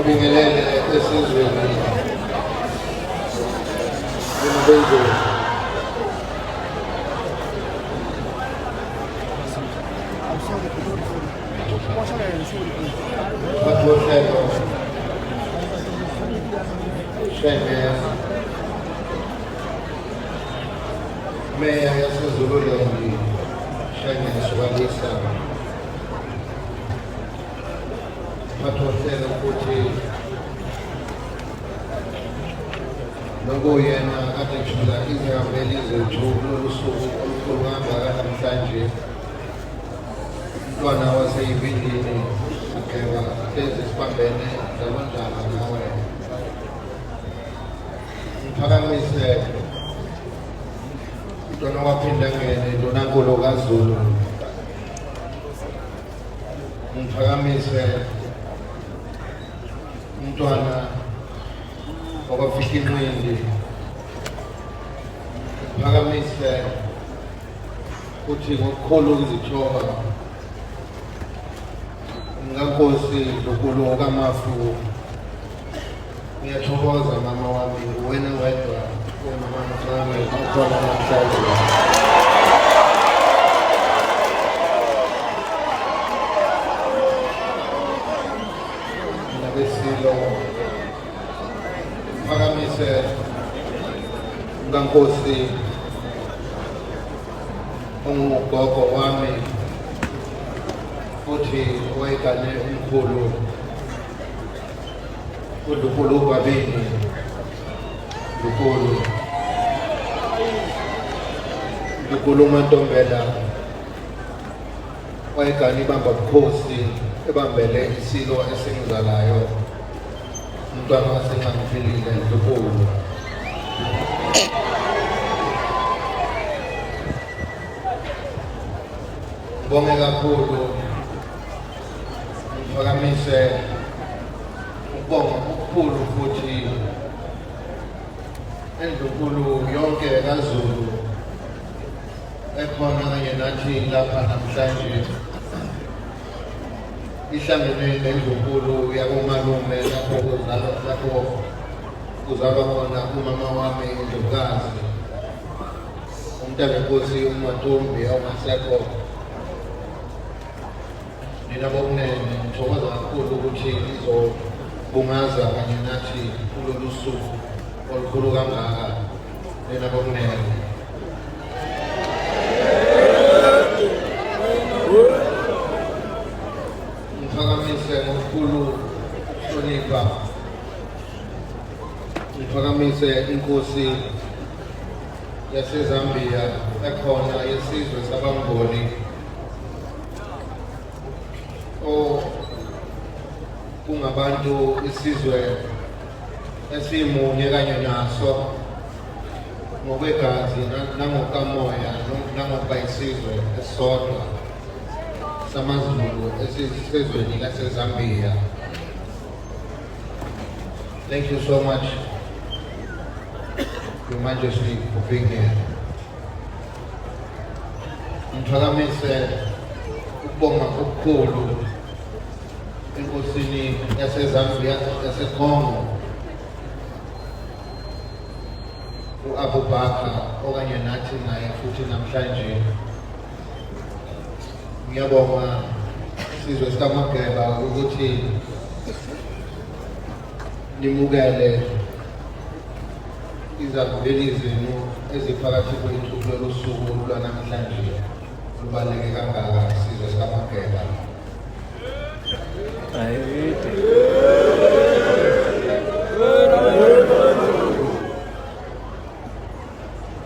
Mabingelele esizweni benziwe bathohlelo shenge meya yaseZululand shenge siwalisa bathohlelo futhi nokuyena kade kushula izihambeli zethu kulolu suku olukhulu kangaka namhlanje umntwana waseyibindini ageba hlezi sibambene njalonjalo nawe ngiphakamise umntwana waphinda ngene ndonankulu kaZulu ngiphakamise umntwana wakafika inqindi phakamise futhi ngokukhulu ukuzithoba ngaNkosi Dlunkulu kaMafu ngiyathokoza mama wami wena wedwa umama wami ukhona namhlanje nabesilo phakamise ngaNkosi ungugogo wami futhi wayegane umkhulu uDlunkulu Gwabini Dlunkulu Mantombela wayegane ibamba bukhosi ebambele isilo esingizalayo umntwana wasenxamphilile Dlunkulu ngibonge kakhulu ngiphakamise ukubonga okukhulu futhi eNdlunkulu yonke kaZulu ekhona kanye nathi lapha namhlanje ihlangene neNdlunkulu yakomalume lapho kuzalwa khona umama wami uNdlovukazi umntavenkosi uMatombi ongasekho. Nina bonene ngithokoza kakhulu ukuthi nizobungaza kanye nathi kulolu suku olukhulu kangaka. Nina bonene ngiphakamise ngokukhulu hlonipha ngiphakamise inkosi yaseZambia ekhona yesizwe sabangoni kungabantu isizwe esimunye kanye naso ngokwegazi nangokamoya nangobayisizwe esisodwa samaZulu esisezweni laseZambia. Thank you so much, Your Majesty, for being here. Ngiphakamise ukubonga okukhulu enkosini yaseZambia yaseCongo u-Abubakar okanye nathi naye futhi namhlanje ngiyabonga isizwe sikaMageba ukuthi nimukele izaphuleli zenu eziphakathi kwethu kulolu suku lwanamhlanje lubaluleke kangaka isizwe sikaMageba.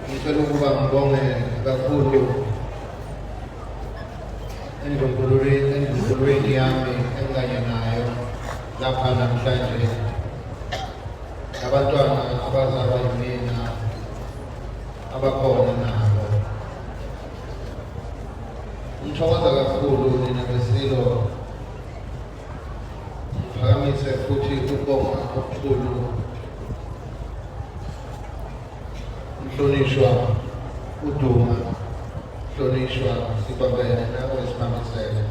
Ngicela ukuba ngibonge kakhulu endlunkulweni yami engikanye nayo lapha namhlanje abantwana abazalwa yimina abakhona nabo. Ngithokoza kakhulu nina besilo phakamise futhi ukubonga okukhulu umhlonishwa uDuma hlonishwa sibambene nawe sibambisene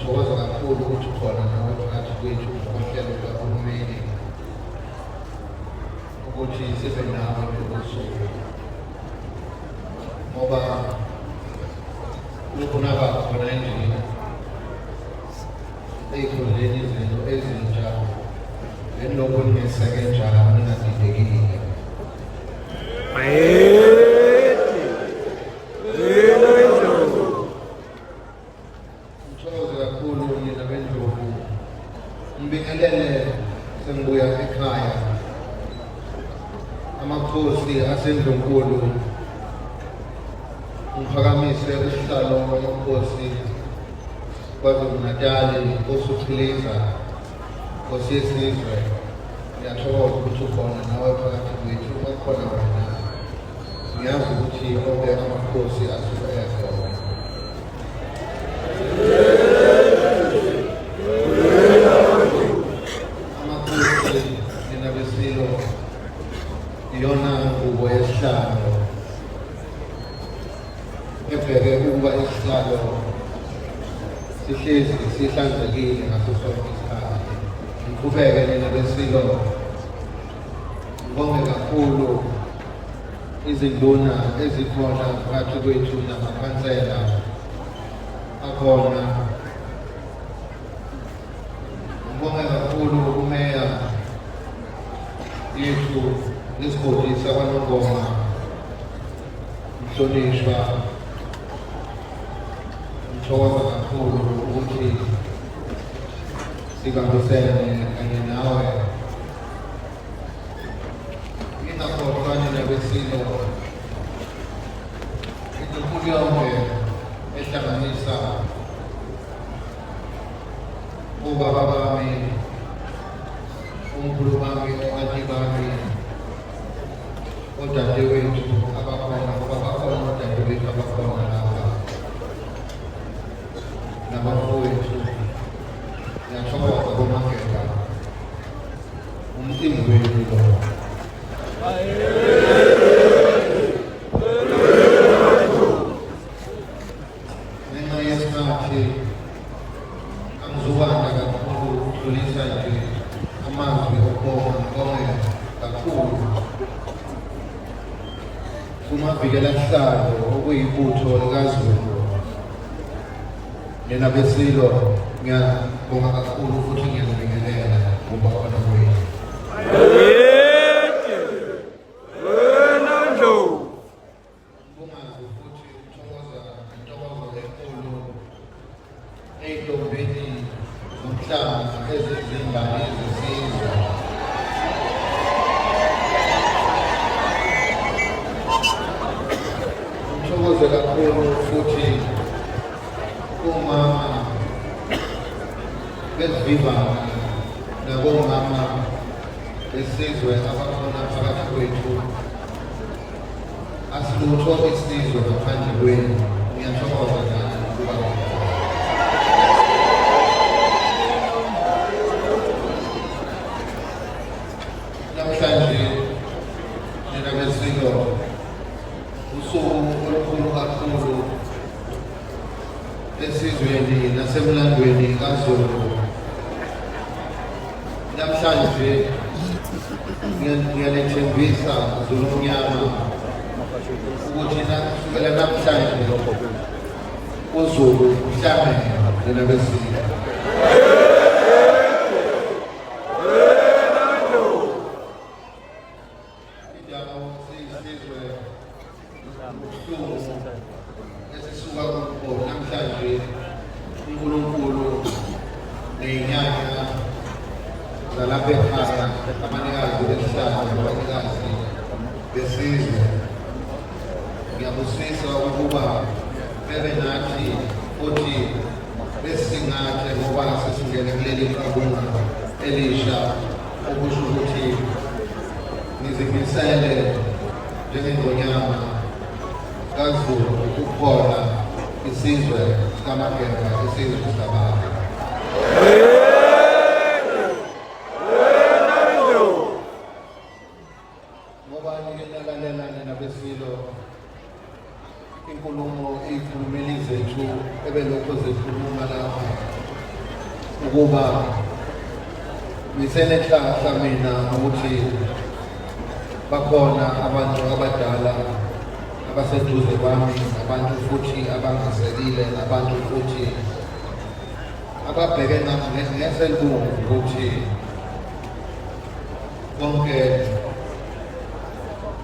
ngithokoza kakhulu ukuthi ukhona nawe phakathi kwethu ngohlelo lukahulumeni ukuthi sibe nawe kulosuku ngoba lukhonaba khona endlini ey'khundleni izinto ezintsha lokho ningeseke njalo ningadidekile. Ngithokoze kakhulu nina bendlovu, ngibingelele sengibuya ekhaya amakhosi asendlunkulu, ngiphakamise usihlalo wamakhosi KwaZulu-Natal, Nkosi uPhiliza, Nkosi yesizwe. Ngiyathokoza ukuthi ukhona nawe phakathi kwethu, bakhona wena. Ngiyazi ukuthi onke amakhosi asuke ekhona. Amakhosi nina besilo iyona ngubo yesihlalo ebheke ukuba isihlalo sihlezi sihlanzekile ngaso sonke isikhathi. Ngiqhubeke nina besilo, ngibonge kakhulu izinduna ezikhona phakathi kwethu namakhansela akhona. Ngibonge kakhulu umeya yethu isigodi sakwaNongoma, mhlonishwa. Ngithokoza kakhulu ukuthi sibambisene kanye nawe. Ngingakhohlwa nina besilo inkulumo yonke ehlanganisa obaba bami, omkhulu bami, o-anti bami, odadewethu abakhona, ngoba bakhona odadewethu abakhona lapha, nabafowethu. Ngiyathokoza koMageba, umcimbi wethu lo. Ngenxa yesikhathi angizukanga kakhulu ukudlulisa nje amazwi okubonga ngibonge kakhulu kumavikelahlalo okuyibutho likaZulu. Nina besilo ngiyabonga kakhulu futhi ngiyazibingelela ngoba khona kwenu. Ngibongazi futhi ukuthokoza intokozo enkulu ey'ntombini zomhlanga ezizimba nezisizwe. Ngithokoze kakhulu futhi omama bezivivana nabomama besizwe abakhona phakathi kwethu. Asilutho isizwe ngaphandle kwenu. Ngiyathokoza njalo ukuba namhlanje nina besilo usuku olukhulu kakhulu esizweni nasemlandweni kaZulu. Namhlanje ngiyanethembisa Zulu Mnyama ukuthi kusukela namhlanje uZulu uhlangene nina besilo. Indawo siyisizwe esisuka kubo namhlanje. uNkulunkulu ney'nyanya zalapha ekhaya, abanikazi besihlalo nabanikazi besizwe, ngiyabusisa ukuba bebe nathi futhi besingathe ngoba sesingene kuleli qabunga elisha, okusho ukuthi nizimisele njengengonyama kaZulu ukukhona isizwe sikaMageba, isizwe sababa. Ngoba ngikenakalela nina besilo inkulumo ey'khulumeli zethu ebelokho zikhuluma lapha ukuba ngisenenhlahla mina ukuthi bakhona abantu abadala abaseduze kwami, abantu futhi abangasekile, abantu futhi ababheke ngeselungu ukuthi konke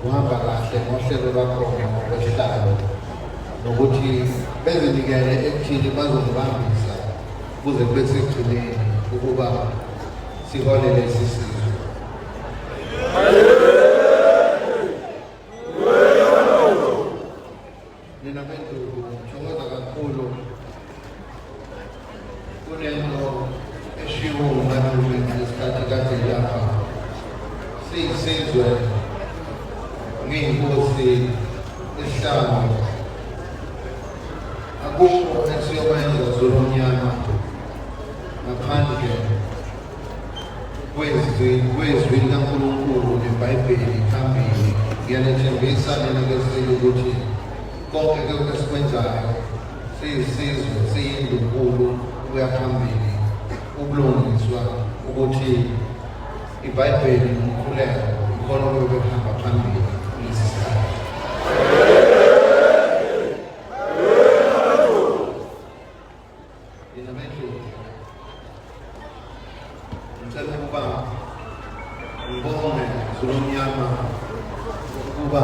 kuhamba kahle ngohlelo lwakhona ngokwehlalo nokuthi bezinikele ekuthini bazongibambisa kuze kube sekugcineni ukuba sihole lesi sizwe. Mina benduku ngithokoza kakhulu kunento eshiwo umalume ngesikhathi kade lapha siyisizwe ngiyinkosi esihlanu akukho esiyokwenza zolomnyama ngaphandle kwezwi likaNkulunkulu neBhayibheli phambili. Ngiyanethembisa nina ngesizwe ukuthi konke esikwenzayo siyisizwe siyindunkulu ukuya phambili ukulungiswa ukuthi iBhayibheli nomkhuleko ikhona okuhamba phambili kulesi sikhathi. Ngicela ukuba ngibonge Zulumnyama ukuba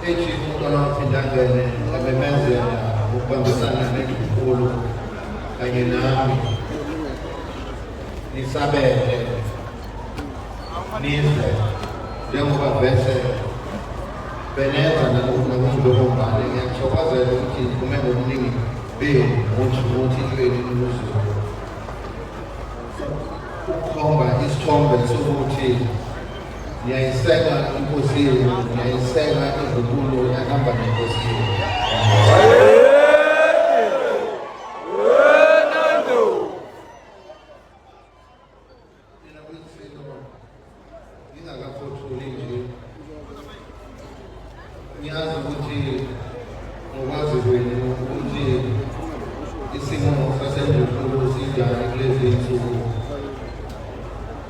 ethi umntwana wamphindangene abemenzela ukubambisana nezinkulu kanye nami nisabele nizwe njengoba vese beneza nakulokombane. Ngiyakuthokozela ukuthi kume ngobuningi benu ukuthi iweni luzulu ukukhomba isithombe sokuthi niyayiseka inkosi yenu, niyayiseka izinkulu yahamba nenkosi yenu. Mina kuyisilo ngingakaphothuli nje ngiyazi ukuthi ngokwazi kwenu ukuthi isimo sasendunkulu sinjani kulezi nsuku,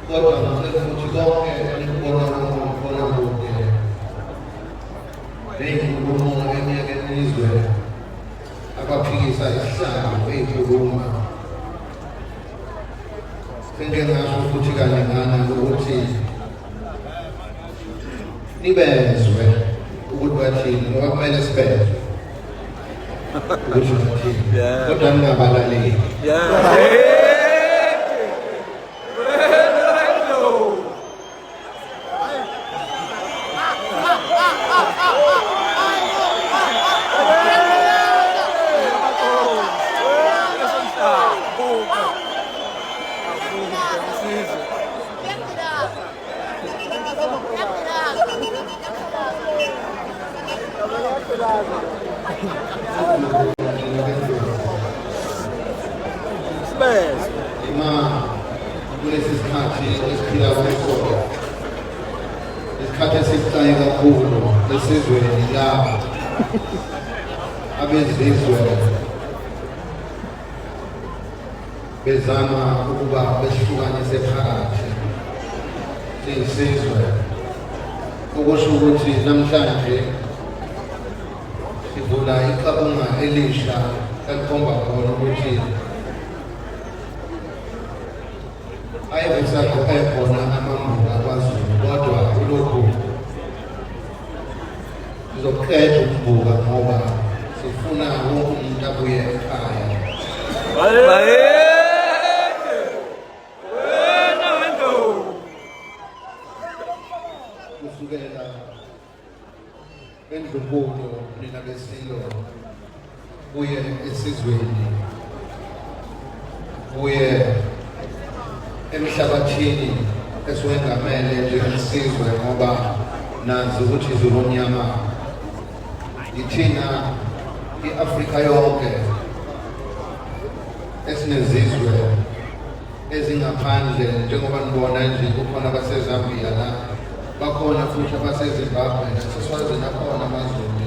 kodwa ngicela ukuthi konke enikubona kude ney'nkulumo emnyaka enizwe abaphikisa isihlalo ey'khuluma sengike ngasho futhi kaningana ukuthi nibezwe ukuthi bathini ngoba kumele sibezwe ukuthi bathini, kodwa ningabalaleli. Kulesi sikhathi esiphila kuso, isikhathi esibucayi kakhulu esizweni la abezizwe bezama ukuba besihlukanise phakathi siyisizwe, okusho ukuthi namhlanje sivula iqabunga elisha elikhomba khona ukuthi ayebesakho ekhona amambuka kwaZulu, kodwa kulokhu sizoqeda ukubuka ngoba sifuna wonke umuntu abuye ekhaya. Kusukela endlunkulu nina besilo kuye esizweni kuye emhlabathini esiwengamele njengesizwe, ngoba nazi ukuthi Zulumnyama ithina i-Afrika yonke esinezizwe ezingaphandle, njengoba nibona nje kukhona abaseZambia la, bakhona futhi abaseZimbabwe, naseSwazini akhona amaZulu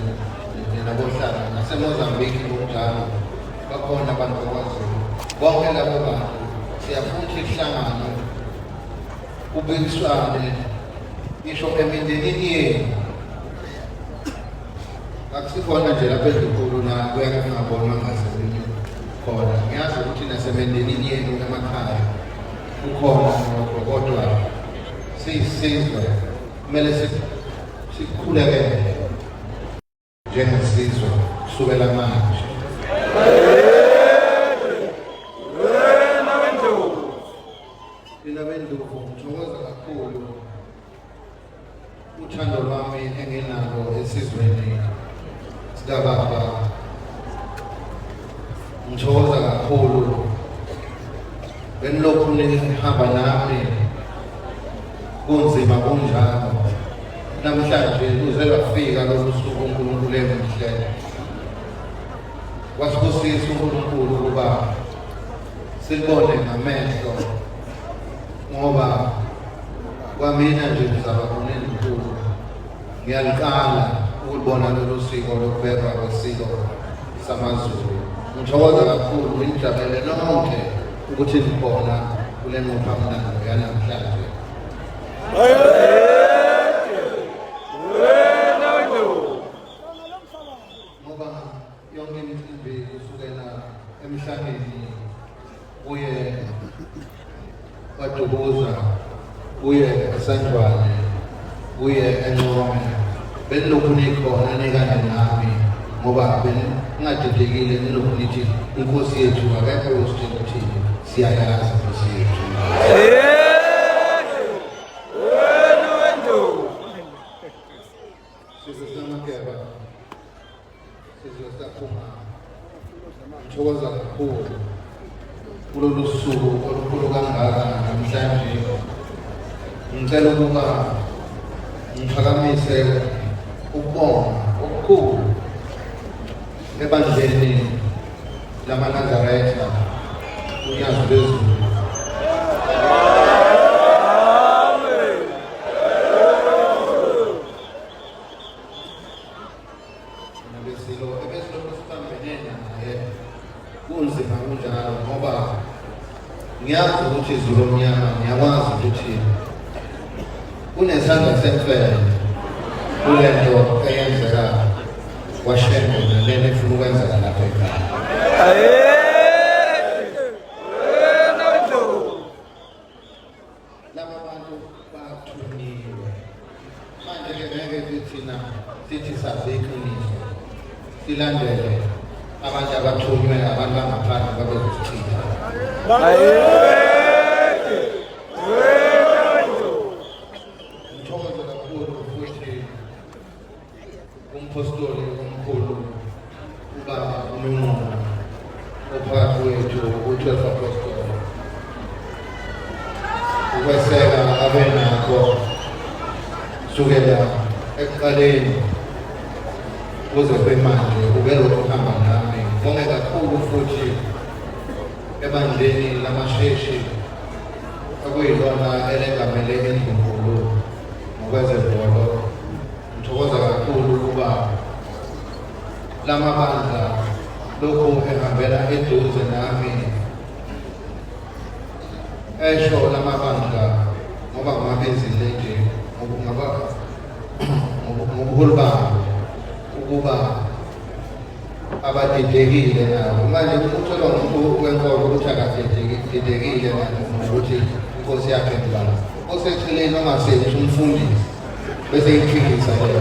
nabohlala, naseMozambique kunjalo bakhona abantu bakwaZulu. bonke labo bantu siyafuna ukuthi sihlangane kubekiswane ngisho emindenini yenu akusikhona nje lapha ezinkulu na kuyake ngabonwa ngasebenye khona ngiyazi ukuthi nasemindenini yenu emakhaya ukhona kodwa siyisizwe kumele sikhulekele njengesizwe kusukela manje. Mina benduku ngithokoza kakhulu uthando lwami enginalo esizweni sikababa. Ngithokoza kakhulu benilokhu nihamba nami kunzima kunjalo. Namhlanje uze lwafika lolu suku uNkulunkulu emhlele. Wasibusisa uNkulunkulu ukuba silibone ngamehlo ngoba kwamina nje ngizaba kunenduku ngiyaliqala ukubona lolu siko lokubekwa kwesiko samaZulu. Ngithokoza kakhulu ngijabulele nonke ukuthi ngikhona kule ngqophamlando yanamhlanje. Ngoba yonke imicimbi kusukela emhlabeni kuye kwaDukuza kuye eSandwane kuye eNcome benilokhu nikhona nikade nami ngoba bengingadidekile nilokhu nithi inkosi yethu akekho usitshela ukuthi siyayazi inkosi yethu. Sizosamageba sizosaphuma. Ngithokoza kakhulu kulolu suku olukhulu kangaka namhlanje. Ngicela ukuba ngiphakamise ukubonga okukhulu ebandleni lamaNazaretha uNyazi Bezulu. Ebesilokhu sibambene naye kunzima kunjalo ngoba ngiyazi ukuthi izulu omnyama ngiyakwazi ukuthi kunesandla semfene kule nto eyenzeka kwaShembe nalena efuna ukwenzeka lapha ekhaya. Laba bantu bathuniwe manje-ke ngeke thina sithi sazi iqiniso silandele abantu abathunywe abantu bangaphandle babezosichitha. Ngithokoza kakhulu futhi umpostoli omkhulu ubaba uNomo ophakathi wethu u-12 Apostoli ukweseka abenakho sukela ekuqaleni kuze kwemanje ubelokhu uhamba nami. Ngibonge kakhulu futhi ebandleni lamasheshi okuyilona elengamele iNdlunkulu ngokwezemvelo. Ngithokoza kakhulu ukuba lamabandla lokhu ehambela eduze nami esho lamabandla ngoba ngabenzile nje ngobuholi babo ukuba abadidekile nabo. Manje ukuthola umuntu wenkolo ukuthi akadidekile ukuthi inkosi yakhe ngibala oseceleni ongasethi umfundisi bese iphikisa leyo.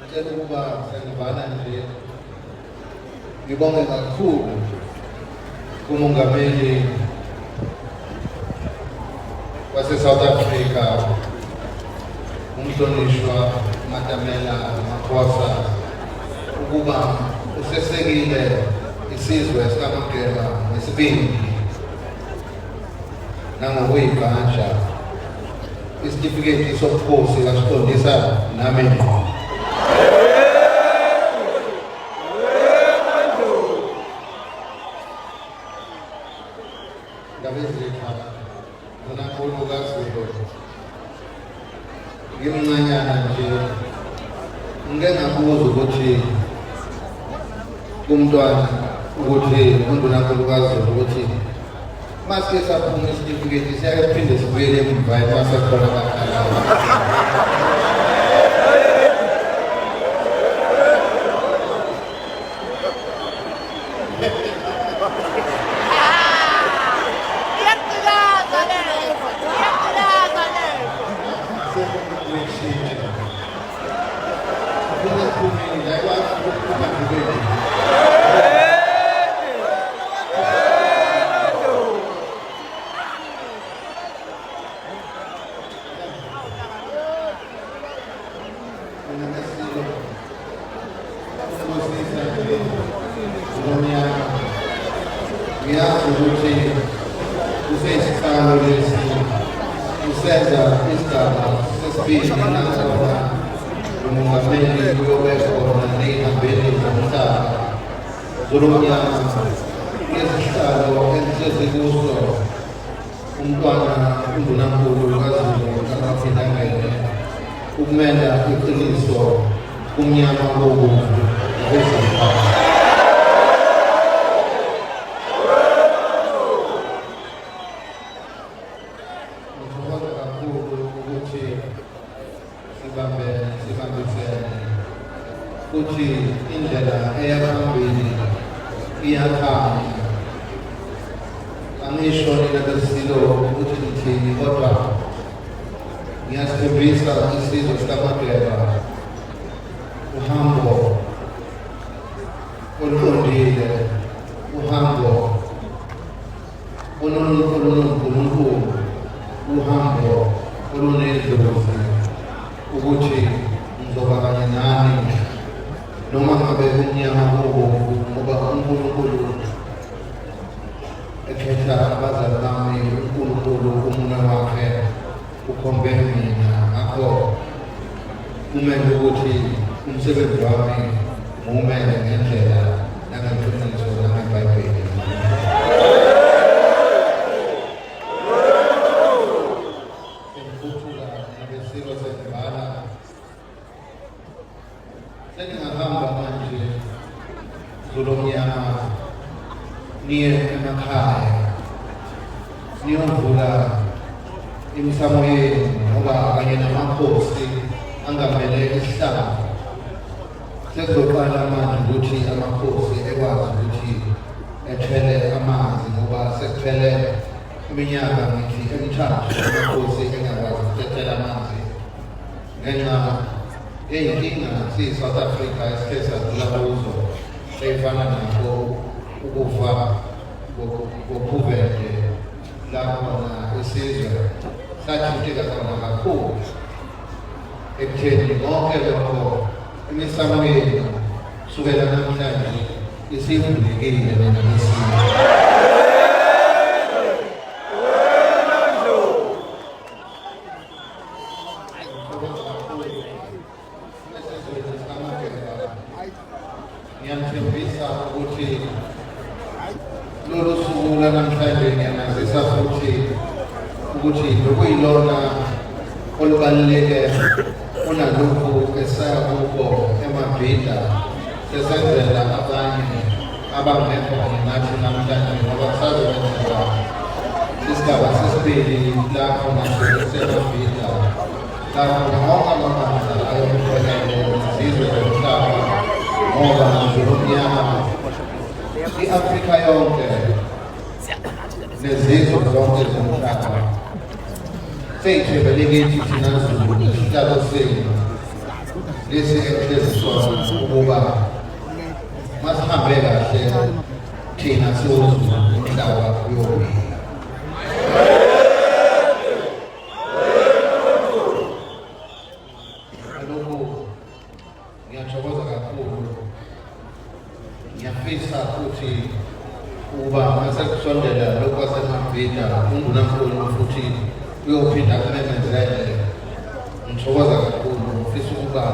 Ngicela ukuba sengibala nje ngibonge kakhulu kumongameli wase-South Africa umhlonishwa Matamela Makhosa ukuba usesekile isizwe sikaMageba nesibindi nangokuyiganja. Isitifiketi sobukhosi kasiqondisa nami ngqo. ngimncanyana nje ngike ngabuza ukuthi kumntwana ukuthi undunankulukazi ukuthi masike saphuma isitifiketi siyake siphinde sibuyele emva masekhona bakhala ukumela iqiniso kumnyama wobuntu ukuthi indlela eyaphambili iyakhanya angisho nina besilo ukuthi ngithini kodwa ngiyasithembisa isizwe sikaMageba uhambo oluqondile uhambo olunonkulunkulu uhambo olunedlozi ukuthi ngizoba kanye nani noma ngabe umnyama obomvu ngoba uNkulunkulu ekhetha abazali bami uNkulunkulu umunwe wakhe ukhombe mina ngakho kumele ukuthi umsebenzi wami ngiwumele ngendlela nangeqiniso nangeBhayibheli. Sengifuthula nabesiko sengibhala sengingahamba manje zolomnyama niye emakhaya niyovula imisamo yenu ngoba kanye namakhosi angamele isihlava sekuzoqala manje ukuthi amakhosi ekwazi ukuthi ethele amanzi ngoba sekuphele iminyaka ngithi emithathu amakhosi engakwazi ukuthela amanzi ngenxa yeyinkinga siyi-South Africa esithe sadlula kuzo eyifana nakho ukufa kokhuvende lakhona isizwe sathinteka khona kakhulu ekutheni konke lokho imisamo yenu kusukela namhlanje isivulekile nina isizwe. Ngiyathembisa ukuthi lolu suku lanamhlanje ngiyanazisa futhi ukuthi lokuyilona olubaluleke kunalokhu esaya kuko eMabhida sesenzela abanye abangekho nathi namhlanje ngoba kusazokwenzeka isigaba sesibili lapho naseMabhida lapho onke amabandla ayomqokelelo izizwe zomhlaba ngoba ngizolomnyama i-Afrika yonke nezizwe zonke zomhlaba seyithebele kithi thina Zulu isihlalo senu lesi ehlezi sona ukuba masihambe kahle thina siwuZulu umhlaba uyobika. Alokhu ngiyathokoza kakhulu ngiyafisa futhi ukuba masekusondela lokhu kwaseMabhida undunankulu futhi uyophinda kumemezele ngithokoza kakhulu ngifisa ukuba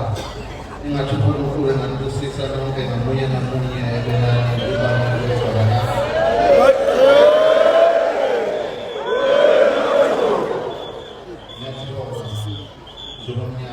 ingathi uNkulunkulu enganibusisa nonke ngamunye ngamunye ebonani ubani Moses.